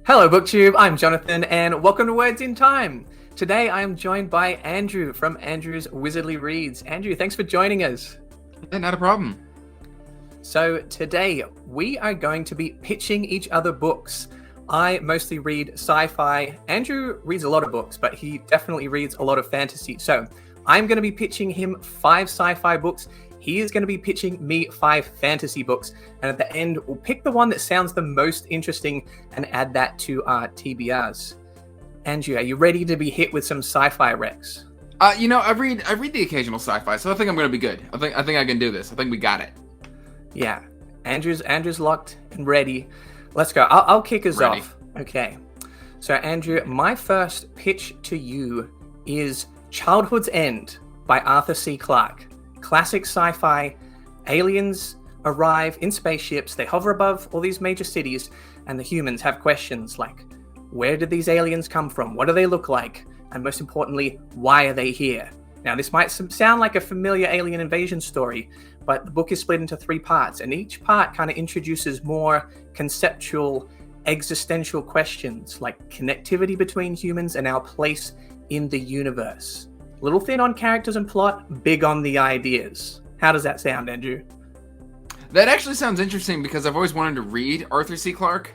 Hello, BookTube. I'm Jonathan, and welcome to Words in Time. Today, I am joined by Andrew from Andrew's Wizardly Reads. Andrew, thanks for joining us. Yeah, not a problem. So today, we are going to be pitching each other books. I mostly read sci-fi. Andrew reads a lot of books, but he definitely reads a lot of fantasy. So I'm going to be pitching him 5 sci-fi books. He is going to be pitching me 5 fantasy books. And at the end, we'll pick the one that sounds the most interesting and add that to our TBRs. Andrew, are you ready to be hit with some sci-fi recs? I read the occasional sci-fi, so I think I'm going to be good. I think I can do this. I think we got it. Yeah, Andrew's locked and ready. Let's go. I'll kick us off. Okay. So Andrew, my first pitch to you is Childhood's End by Arthur C. Clarke. Classic sci-fi. Aliens arrive in spaceships. They hover above all these major cities, and the humans have questions like, where did these aliens come from? What do they look like? And most importantly, why are they here? Now, this might sound like a familiar alien invasion story, but the book is split into 3 parts, and each part kind of introduces more conceptual, existential questions like connectivity between humans and our place in the universe. A little thin on characters and plot, big on the ideas. How does that sound, Andrew? That actually sounds interesting because I've always wanted to read Arthur C. Clarke,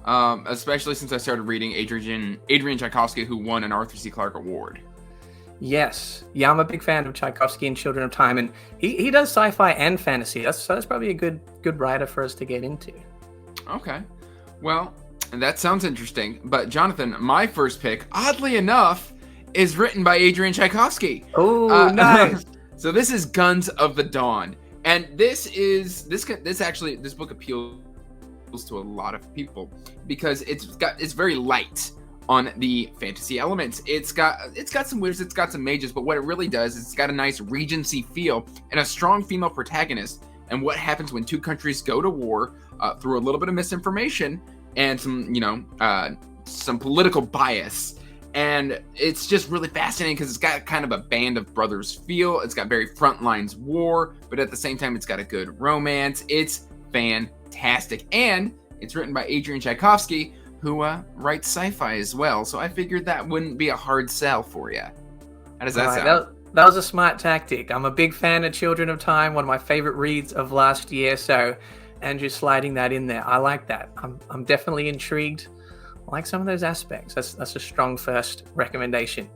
especially since I started reading Adrian Tchaikovsky, who won an Arthur C. Clarke Award. Yes. Yeah, I'm a big fan of Tchaikovsky and Children of Time, and he does sci-fi and fantasy. That's probably a good writer for us to get into. Okay. Well, that sounds interesting. But Jonathan, my first pick, oddly enough, is written by Adrian Tchaikovsky. Oh, nice. So this is Guns of the Dawn. And this book appeals to a lot of people because it's very light on the fantasy elements. It's got some wizards, it's got some mages, but what it really does is it's got a nice Regency feel and a strong female protagonist. And what happens when 2 countries go to war through a little bit of misinformation and some political bias. And it's just really fascinating because it's got kind of a Band of Brothers feel. It's got very front lines war, but at the same time, it's got a good romance. It's fantastic. And it's written by Adrian Tchaikovsky, who writes sci-fi as well. So I figured that wouldn't be a hard sell for you. How does that sound? That was a smart tactic. I'm a big fan of Children of Time, one of my favorite reads of last year. So Andrew sliding that in there, I like that. I'm definitely intrigued. I like some of those aspects. That's a strong first recommendation.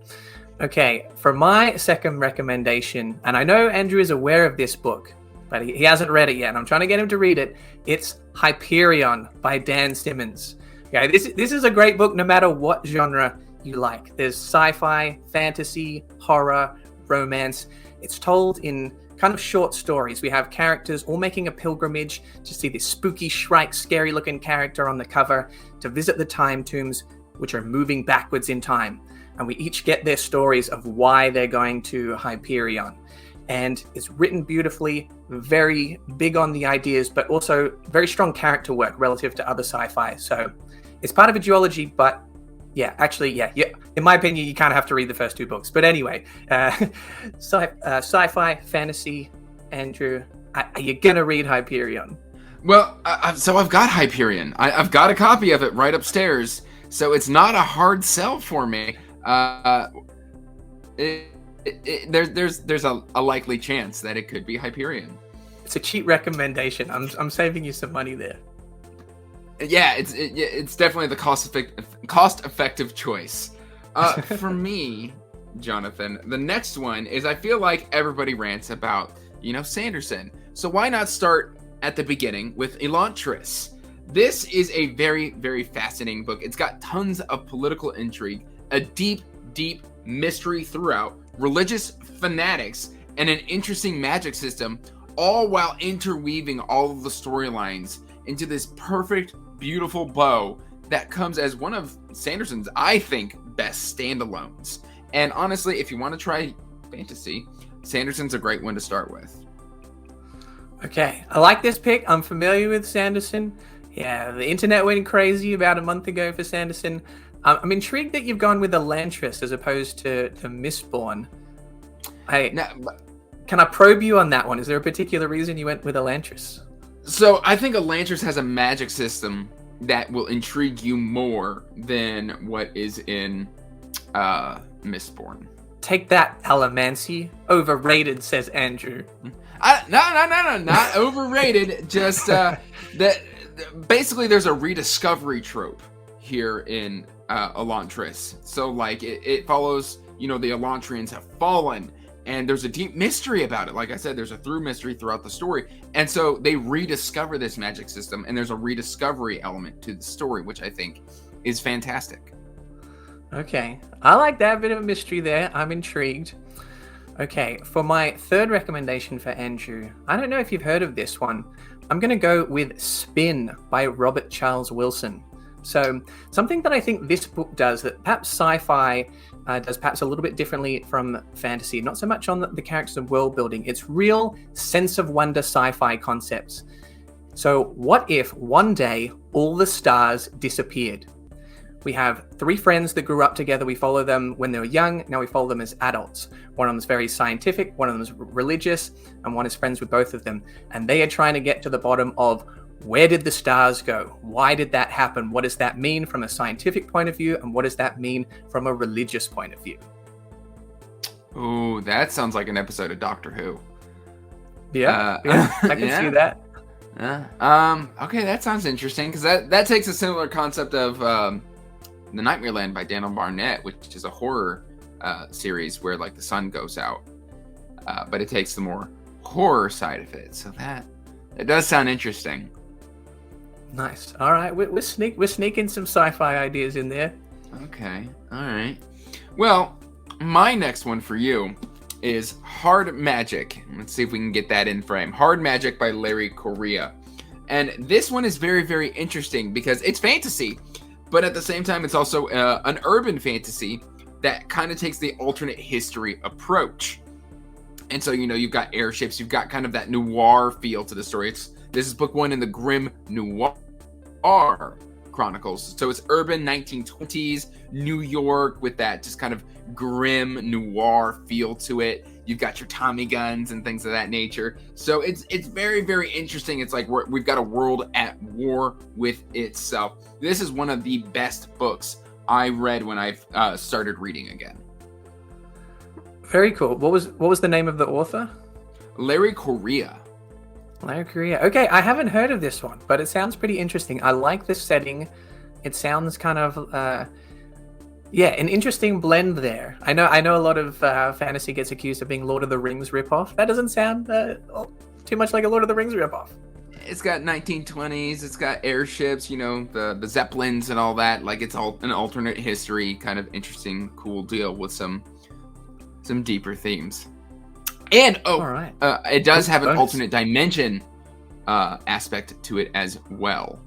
Okay, for my second recommendation, and I know Andrew is aware of this book, but he hasn't read it yet, and I'm trying to get him to read it. It's Hyperion by Dan Simmons. Okay, this is a great book no matter what genre you like. There's sci-fi, fantasy, horror, romance. It's told in kind of short stories. We have characters all making a pilgrimage to see this spooky Shrike, scary looking character on the cover to visit the time tombs, which are moving backwards in time. And we each get their stories of why they're going to Hyperion. And it's written beautifully, very big on the ideas, but also very strong character work relative to other sci-fi. So it's part of a duology, but yeah, in my opinion, you kind of have to read the first 2 books. But anyway, sci-fi, fantasy, Andrew, are you going to read Hyperion? Well, so I've got Hyperion. I've got a copy of it right upstairs, so it's not a hard sell for me. There's a likely chance that it could be Hyperion. It's a cheap recommendation. I'm saving you some money there. Yeah, it's definitely the cost-effective choice. For me, Jonathan, the next one is I feel like everybody rants about, Sanderson. So why not start at the beginning with Elantris? This is a very, very fascinating book. It's got tons of political intrigue, a deep, deep mystery throughout, religious fanatics, and an interesting magic system, all while interweaving all of the storylines into this perfect, beautiful bow that comes as one of Sanderson's, I think, best standalones. And honestly, if you want to try fantasy, Sanderson's a great one to start with. Okay, I like this pick. I'm familiar with Sanderson. Yeah, the internet went crazy about a month ago for Sanderson. I'm intrigued that you've gone with Elantris as opposed to Mistborn. Can I probe you on that one? Is there a particular reason you went with Elantris? So I think Elantris has a magic system that will intrigue you more than what is in Mistborn? Take that, Alamancy. Overrated, says Andrew. No, not overrated. Just that basically there's a rediscovery trope here in Elantris. So like it follows, the Elantrians have fallen, and there's a deep mystery about it. Like I said, there's a through mystery throughout the story, and so they rediscover this magic system, and there's a rediscovery element to the story, which I think is fantastic. Okay, I like that bit of a mystery there. I'm intrigued. Okay, for my third recommendation for Andrew, I don't know if you've heard of this one. I'm going to go with Spin by Robert Charles Wilson. So something that I think this book does that perhaps sci-fi does perhaps a little bit differently from fantasy, not so much on the characters and world building, it's real sense of wonder sci-fi concepts. So what if one day all the stars disappeared? We have 3 friends that grew up together. We follow them when they were young. Now we follow them as adults. One of them is very scientific, one of them is religious, and one is friends with both of them. And they are trying to get to the bottom of, where did the stars go? Why did that happen? What does that mean from a scientific point of view? And what does that mean from a religious point of view? Ooh, that sounds like an episode of Doctor Who. Yeah, I can see that. Okay, that sounds interesting, because that takes a similar concept of The Nightmare Land by Daniel Barnett, which is a horror series where like the sun goes out, but it takes the more horror side of it. So that does sound interesting. Nice. All right, we're sneaking some sci-fi ideas in there. Okay. All right. Well, my next one for you is Hard Magic. Let's see if we can get that in frame. Hard Magic by Larry Correia. And this one is very, very interesting because it's fantasy, but at the same time, it's also an urban fantasy that kind of takes the alternate history approach. And so, you've got airships, you've got kind of that noir feel to the story. This is book 1 in the Grim Noir Chronicles. So it's urban 1920s New York with that just kind of grim noir feel to it. You've got your Tommy guns and things of that nature. So it's very, very interesting. It's like we've got a world at war with itself. This is one of the best books I read when I started reading again. Very cool. What was the name of the author? Larry Correia. Larry Correia. Okay, I haven't heard of this one, but it sounds pretty interesting. I like this setting. It sounds kind of an interesting blend there. I know a lot of fantasy gets accused of being Lord of the Rings ripoff. That doesn't sound too much like a Lord of the Rings ripoff. It's got 1920s. It's got airships. the Zeppelins and all that. Like it's all an alternate history, kind of interesting, cool deal with some deeper themes. And it does have an alternate dimension aspect to it as well,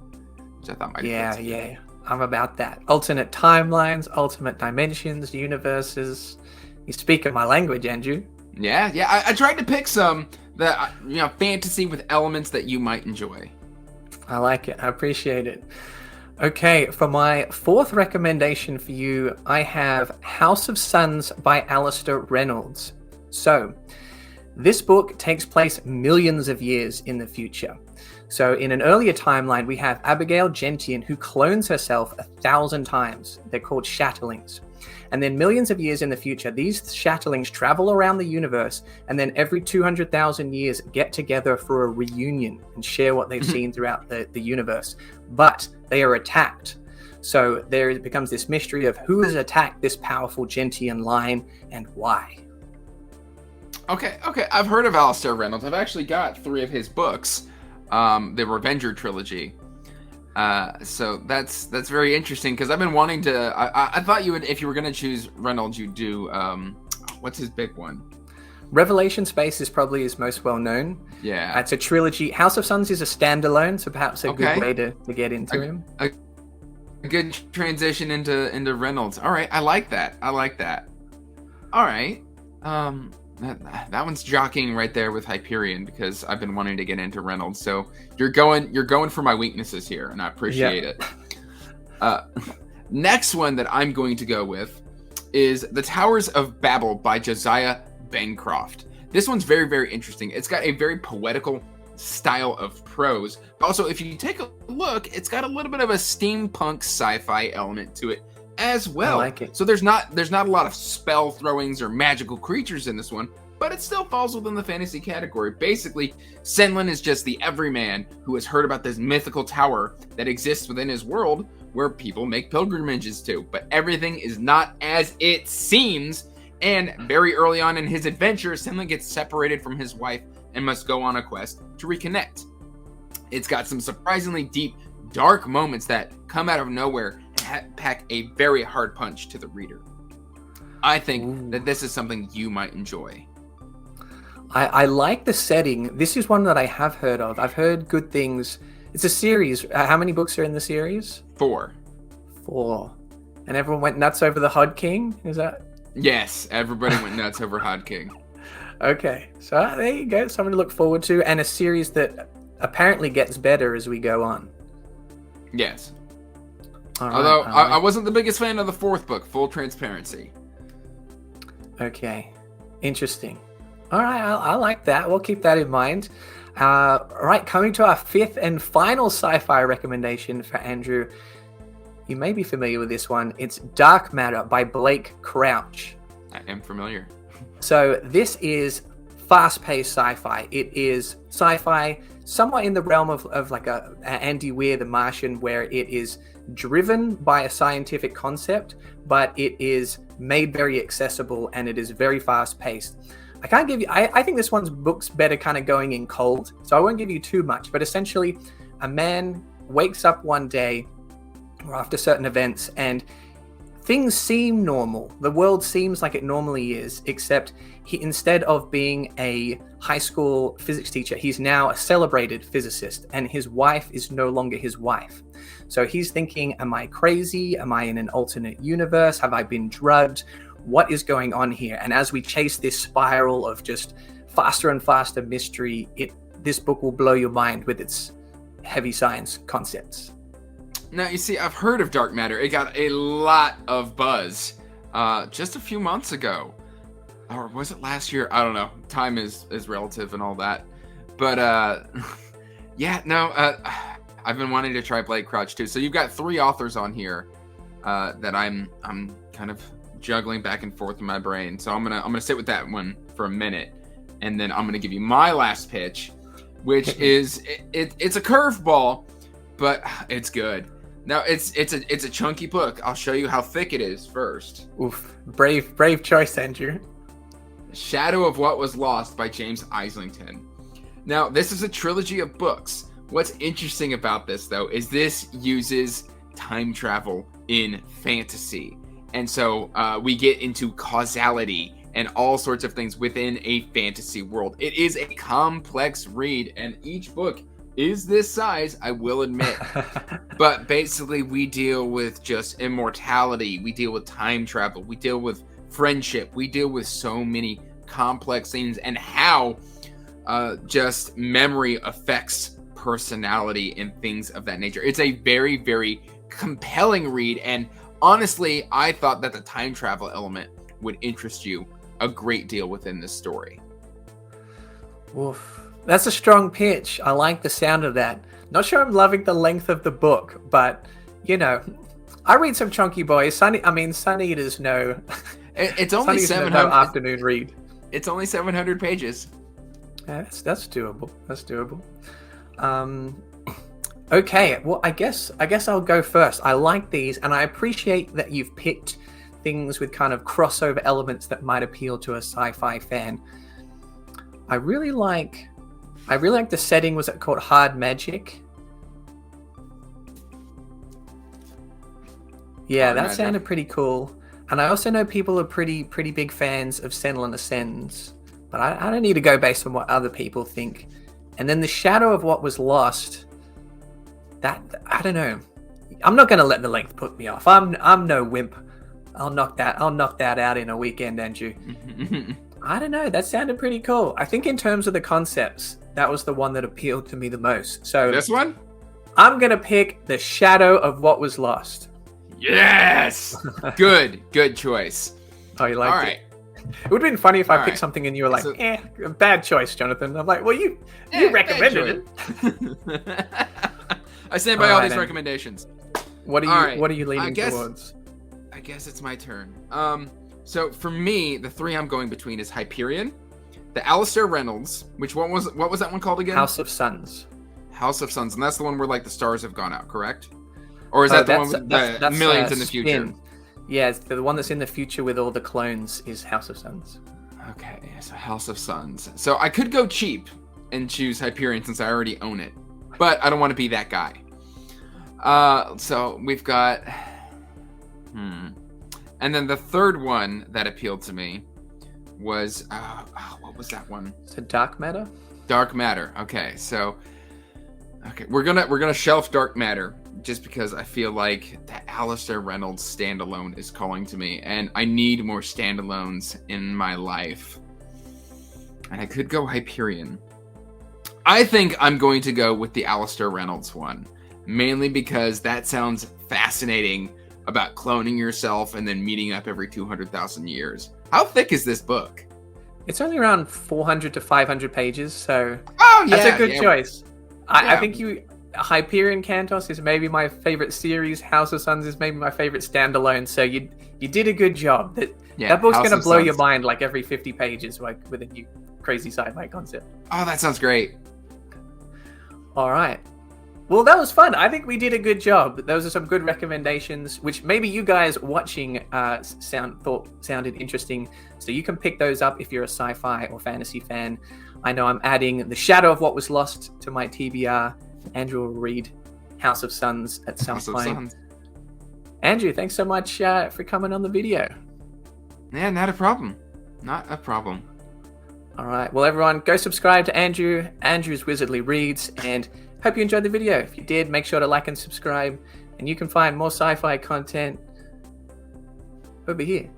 which I thought might be cool. Yeah. I'm about that. Alternate timelines, alternate dimensions, universes. You speak of my language, Andrew. Yeah. I tried to pick some that fantasy with elements that you might enjoy. I like it. I appreciate it. Okay, for my 4th recommendation for you, I have House of Suns by Alistair Reynolds. So, this book takes place millions of years in the future. So in an earlier timeline, we have Abigail Gentian, who clones herself 1,000 times. They're called Shatterlings. And then millions of years in the future, these Shatterlings travel around the universe, and then every 200,000 years get together for a reunion and share what they've seen throughout the universe. But they are attacked. So there becomes this mystery of who has attacked this powerful Gentian line and why. Okay. I've heard of Alistair Reynolds. I've actually got 3 of his books. The Revenger trilogy. So that's very interesting because I've been wanting to. I thought you would, if you were going to choose Reynolds, you'd do what's his big one? Revelation Space is probably his most well known. Yeah, it's a trilogy. House of Suns is a standalone, so perhaps a good way to get into him. A good transition into Reynolds. All right, I like that. All right. That one's jockeying right there with Hyperion because I've been wanting to get into Reynolds. So you're going for my weaknesses here, and I appreciate it. Next one that I'm going to go with is The Towers of Babel by Josiah Bancroft. This one's very, very interesting. It's got a very poetical style of prose. Also, if you take a look, it's got a little bit of a steampunk sci-fi element to it as well. I like it. So there's not a lot of spell throwings or magical creatures in this one, but it still falls within the fantasy category. Basically, Senlin is just the everyman who has heard about this mythical tower that exists within his world where people make pilgrimages to. But everything is not as it seems, and very early on in his adventure, Senlin gets separated from his wife and must go on a quest to reconnect. It's got some surprisingly deep, dark moments that come out of nowhere and pack a very hard punch to the reader. I think that this is something you might enjoy. I like the setting. This is one that I have heard of. I've heard good things. It's a series. How many books are in the series? 4. 4. And everyone went nuts over the Hod King? Is that? Yes, everybody went nuts over Hod King. Okay, so there you go. Something to look forward to, and a series that apparently gets better as we go on. Yes. All right, Although I wasn't the biggest fan of the 4th book, full transparency. Okay, interesting. All right, I like that. We'll keep that in mind. All right, coming to our 5th and final sci-fi recommendation for Andrew. You may be familiar with this one. It's Dark Matter by Blake Crouch. I am familiar. So this is fast-paced sci-fi. It is sci-fi somewhat in the realm of like a Andy Weir, The Martian, where it is driven by a scientific concept, but it is made very accessible and it is very fast-paced. I can't give you... I think this one's book's better kind of going in cold, so I won't give you too much. But essentially, a man wakes up one day or after certain events and things seem normal. The world seems like it normally is, except he, instead of being a high school physics teacher, he's now a celebrated physicist, and his wife is no longer his wife. So he's thinking, am I crazy? Am I in an alternate universe? Have I been drugged? What is going on here? And as we chase this spiral of just faster and faster mystery, this book will blow your mind with its heavy science concepts. Now, you see, I've heard of Dark Matter. It got a lot of buzz just a few months ago. Or was it last year? I don't know. Time is relative and all that. But, yeah, no, I've been wanting to try Blake Crouch, too. So you've got 3 authors on here that I'm kind of juggling back and forth in my brain. So I'm gonna sit with that one for a minute, and then I'm gonna give you my last pitch, which is it's a curveball, but it's good. Now it's a chunky book. I'll show you how thick it is first. Oof, brave choice, Andrew. Shadow of What Was Lost by James Islington. Now this is a trilogy of books. What's interesting about this, though, is this uses time travel in fantasy. And so we get into causality and all sorts of things within a fantasy world. It is a complex read, and each book is this size, I will admit. But basically, we deal with just immortality. We deal with time travel. We deal with friendship. We deal with so many complex things and how just memory affects personality and things of that nature. It's a very, very compelling read, and honestly, I thought that the time travel element would interest you a great deal within this story. Oof. That's a strong pitch. I like the sound of that. Not sure I'm loving the length of the book, but, you know, I read some chunky boys. Sun Eaters know. It's only 700. No afternoon read. It's only 700 pages. Yeah, that's doable. That's doable. Okay, well, I guess I'll go first. I like these, and I appreciate that you've picked things with kind of crossover elements that might appeal to a sci-fi fan. I really like the setting. Was it called Hard Magic? Yeah, that sounded pretty cool. And I also know people are pretty big fans of Senlin Ascends, but I don't need to go based on what other people think. And then The Shadow of What Was Lost. That, I don't know. I'm not going to let the length put me off. I'm no wimp. I'll knock that out in a weekend, Andrew. I don't know. That sounded pretty cool. I think in terms of the concepts, that was the one that appealed to me the most. So this one? I'm going to pick The Shadow of What Was Lost. Yes! Good choice. Oh, you liked it? All It would have been funny if I All picked right. something and you were like, So- bad choice, Jonathan. I'm like, well, you bad recommended choice. it. I stand by all Alright, these then. recommendations. What are you Alright, What are you leaning guess- towards? I guess it's my turn. So for me, the three I'm going between is Hyperion, the Alistair Reynolds, what was that one called again? House of Suns. House of Suns, and that's the one where like the stars have gone out, correct? Or is that the one with the millions in the future? Spin. Yeah, it's the one that's in the future with all the clones is House of Suns. Okay, so House of Suns. So I could go cheap and choose Hyperion since I already own it, but I don't want to be that guy. So we've got, and then the third one that appealed to me was what was that one? So Dark Matter. Dark Matter. Okay, so we're gonna shelf Dark Matter just because I feel like that Alistair Reynolds standalone is calling to me, and I need more standalones in my life. And I could go Hyperion. I think I'm going to go with the Alistair Reynolds one, mainly because that sounds fascinating about cloning yourself and then meeting up every 200,000 years. How thick is this book? It's only around 400 to 500 pages, so Oh yeah, that's a good choice. I Yeah. think Hyperion Cantos is maybe my favorite series. House of Suns is maybe my favorite standalone. So you did a good job. That book's House gonna of blow your Suns. mind like every 50 pages, like with a new crazy sci-fi concept. Oh, that sounds great. All right. Well, that was fun. I think we did a good job. Those are some good recommendations, which maybe you guys watching sounded interesting. So you can pick those up if you're a sci-fi or fantasy fan. I know I'm adding The Shadow of What Was Lost to my TBR. Andrew will read House of Suns at some House of point. Suns. Andrew, thanks so much for coming on the video. Yeah, not a problem. Not a problem. All right. Well, everyone, go subscribe to Andrew's Wizardly Reads, and hope you enjoyed the video. If you did, make sure to like and subscribe, and you can find more sci-fi content over here.